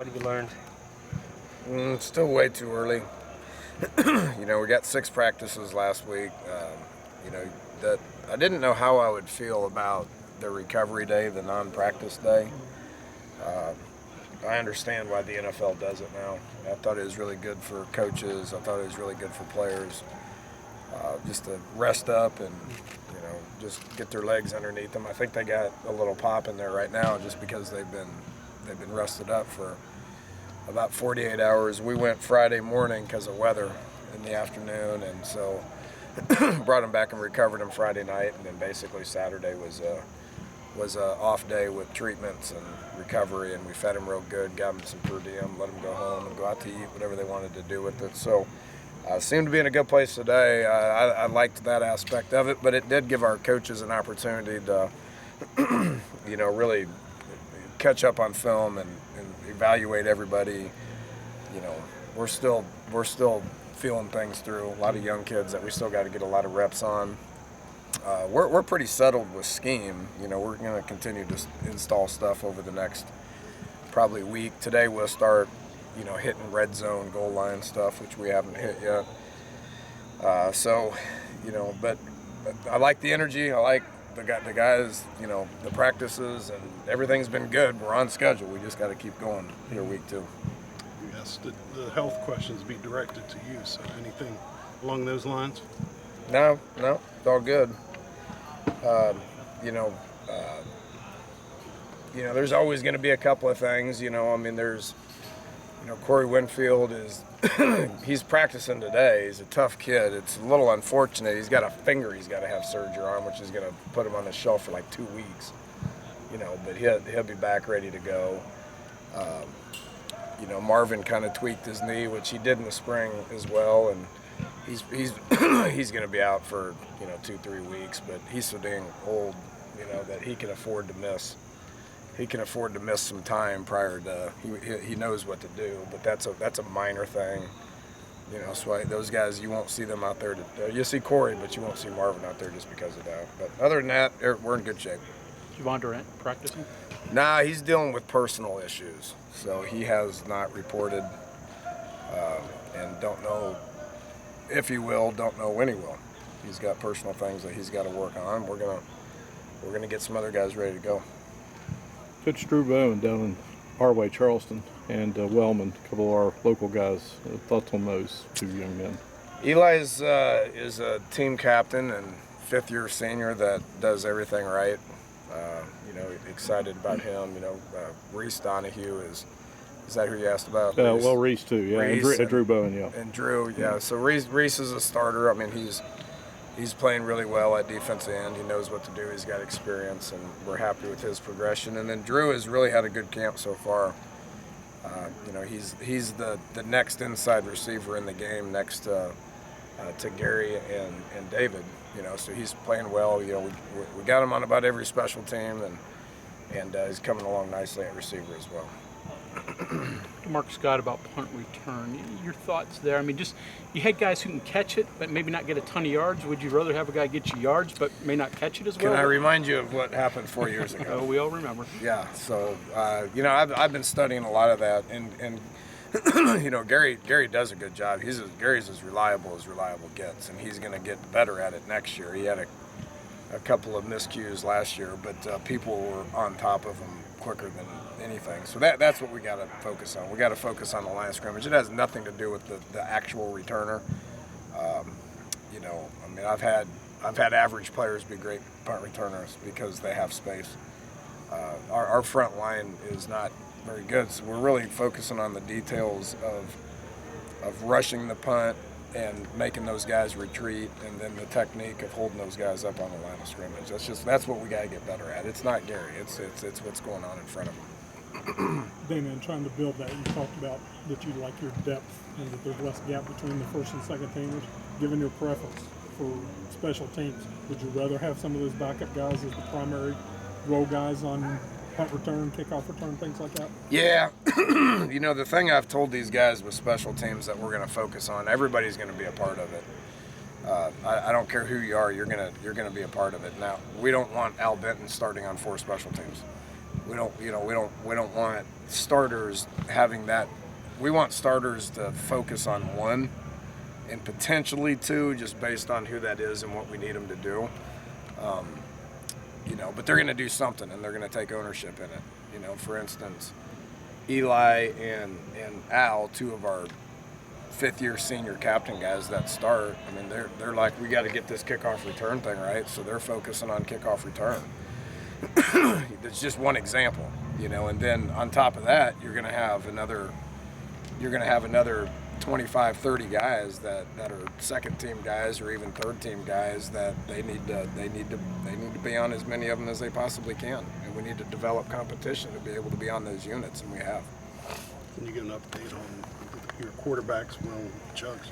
What have you learned? It's still way too early. We got 6 practices last week. That I didn't know how I would feel about the recovery day, the non-practice day. I understand why the NFL does it now. I thought it was really good for coaches. I thought it was really good for players, just to rest up and just get their legs underneath them. I think they got a little pop in there right now just because they've been rested up for about 48 hours. We went Friday morning because of weather in the afternoon, and so brought them back and recovered them Friday night, and then basically Saturday was a off day with treatments and recovery, and we fed them real good, got them some per diem, let them go home and go out to eat whatever they wanted to do with it. So seemed to be in a good place today. I liked that aspect of it, but it did give our coaches an opportunity to really catch up on film and evaluate everybody. We're still feeling things through. A lot of young kids that we still got to get a lot of reps on. We're pretty settled with scheme. We're going to continue to install stuff over the next probably week. Today we'll start, hitting red zone, goal line stuff, which we haven't hit yet. But I like the energy. I like the guys, the practices, and everything's been good. We're on schedule. We just got to keep going here week 2. Yes, the health questions be directed to you, so anything along those lines? No, it's all good. There's always going to be a couple of things. There's, Corey Winfield is, he's practicing today. He's a tough kid. It's a little unfortunate. He's got a finger he's got to have surgery on, which is going to put him on the shelf for like 2 weeks. But he'll be back ready to go. Marvin kind of tweaked his knee, which he did in the spring as well, and he's he's going to be out for 2-3 weeks. But he's so dang old, that he can afford to miss. He can afford to miss some time prior to. He knows what to do, but that's a minor thing. So those guys, you won't see them out there. You'll see Corey, but you won't see Marvin out there just because of that. But other than that, we're in good shape. Jovon Durante practicing? Nah, he's dealing with personal issues, so he has not reported, and don't know if he will, don't know when he will. He's got personal things that he's got to work on. We're gonna get some other guys ready to go. Coach Drew Bowen down in our way, Charleston, and Wellman, a couple of our local guys. Thoughts on those 2 young men? Eli is a team captain and 5th-year senior that does everything right. Excited about him. Reese Donahue is that who you asked about? Reese too, yeah. Reese and Drew Bowen, yeah. And Drew, yeah. So Reese is a starter. He's playing really well at defensive end. He knows what to do. He's got experience, and we're happy with his progression. And then Drew has really had a good camp so far. He's the next inside receiver in the game next to Gary and David. So he's playing well. We got him on about every special team, and he's coming along nicely at receiver as well. Mark Scott about punt return. Your thoughts there? Just you had guys who can catch it, but maybe not get a ton of yards. Would you rather have a guy get you yards, but may not catch it as well? Can I remind you of what happened 4 years ago? Oh, we all remember. Yeah. So I've been studying a lot of that, and Gary does a good job. Gary's as reliable gets, and he's going to get better at it next year. He had a couple of miscues last year, but people were on top of him quicker than anything. So that's what we got to focus on. We got to focus on the line of scrimmage. It has nothing to do with the actual returner. I've had average players be great punt returners because they have space. Our front line is not very good, so we're really focusing on the details of rushing the punt and making those guys retreat, and then the technique of holding those guys up on the line of scrimmage. That's what we got to get better at. It's not Gary. It's what's going on in front of him. Dana, in trying to build that, you talked about that you like your depth and that there's less gap between the first and second teamers. Given your preference for special teams, would you rather have some of those backup guys as the primary role guys on punt return, kickoff return, things like that? Yeah. The thing I've told these guys with special teams that we're going to focus on, everybody's going to be a part of it. I don't care who you are, you're gonna be a part of it. Now, we don't want Al Benton starting on 4 special teams. We don't want starters having that. We want starters to focus on one and potentially two, just based on who that is and what we need them to do. But they're going to do something, and they're going to take ownership in it. For instance, Eli and Al, two of our fifth-year senior captain guys that start. I mean, they're like, we got to get this kickoff return thing right, so they're focusing on kickoff return. That's just one example, And then on top of that, you're going to have another 25, 30 guys that are second team guys or even third team guys that they need to be on as many of them as they possibly can, and we need to develop competition to be able to be on those units, and we have. Can you get an update on your quarterbacks, Will and Chugs?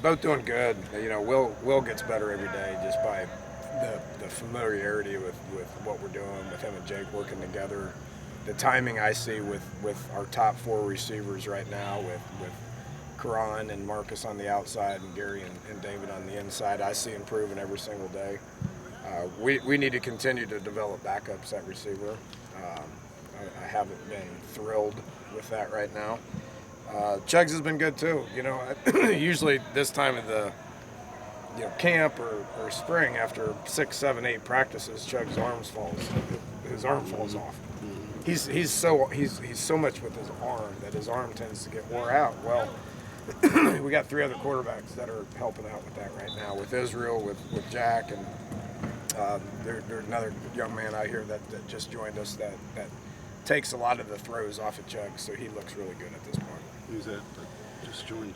Both doing good. Will gets better every day just by the familiarity with what we're doing with him and Jake working together. The timing I see with our top four receivers right now, with Karan and Marcus on the outside and Gary and David on the inside, I see improving every single day. We need to continue to develop backups at receiver. I haven't been thrilled with that right now. Chugs has been good too. Usually this time of the camp or spring, after 6, 7, 8 practices, Chugs' his arm falls off. He's so much with his arm that his arm tends to get wore out. Well, we got 3 other quarterbacks that are helping out with that right now, with Israel, with Jack, and there's another young man out here that just joined us that takes a lot of the throws off of Chugs, so he looks really good at this point. Who's that just joined?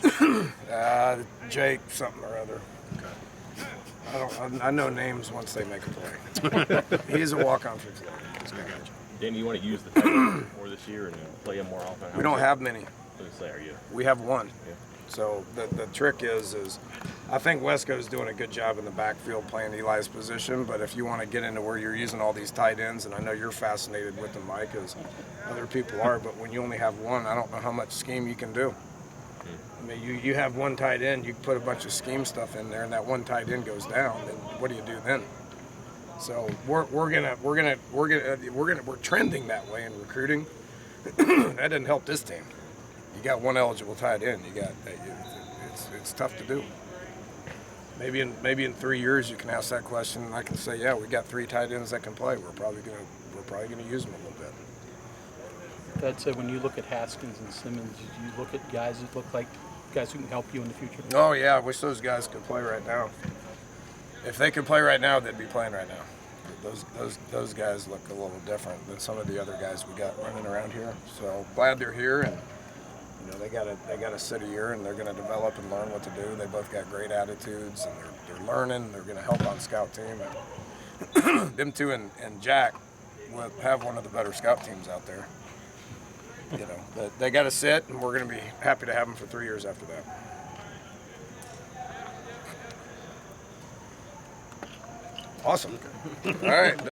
Jake something or other. Okay. I know names once they make a play. He's a walk-on for today. He's a good guy. Dan, you want to use the tight end more this year and play him more often? We don't have many. We have one. Yeah. So the trick is I think Wesco's doing a good job in the backfield playing Eli's position, but if you want to get into where you're using all these tight ends, and I know you're fascinated with them, Mike, as other people are, but when you only have one, I don't know how much scheme you can do. I mean, you have one tight end, you put a bunch of scheme stuff in there, and that one tight end goes down, then what do you do then? So we're trending that way in recruiting. That didn't help this team. You got one eligible tight end. It's tough to do. Maybe in 3 years you can ask that question, and I can say, yeah, we got 3 tight ends that can play. We're probably gonna use them a little bit. That said, when you look at Haskins and Simmons, you look at guys that look like guys who can help you in the future. Oh yeah, I wish those guys could play right now. If they could play right now, they'd be playing right now. Those guys look a little different than some of the other guys we got running around here. So glad they're here, and they got to sit a year, and they're going to develop and learn what to do. They both got great attitudes, and they're learning. They're going to help on scout team. And them two and Jack will have one of the better scout teams out there. But they got to sit, and we're going to be happy to have them for 3 years after that. Awesome. All right.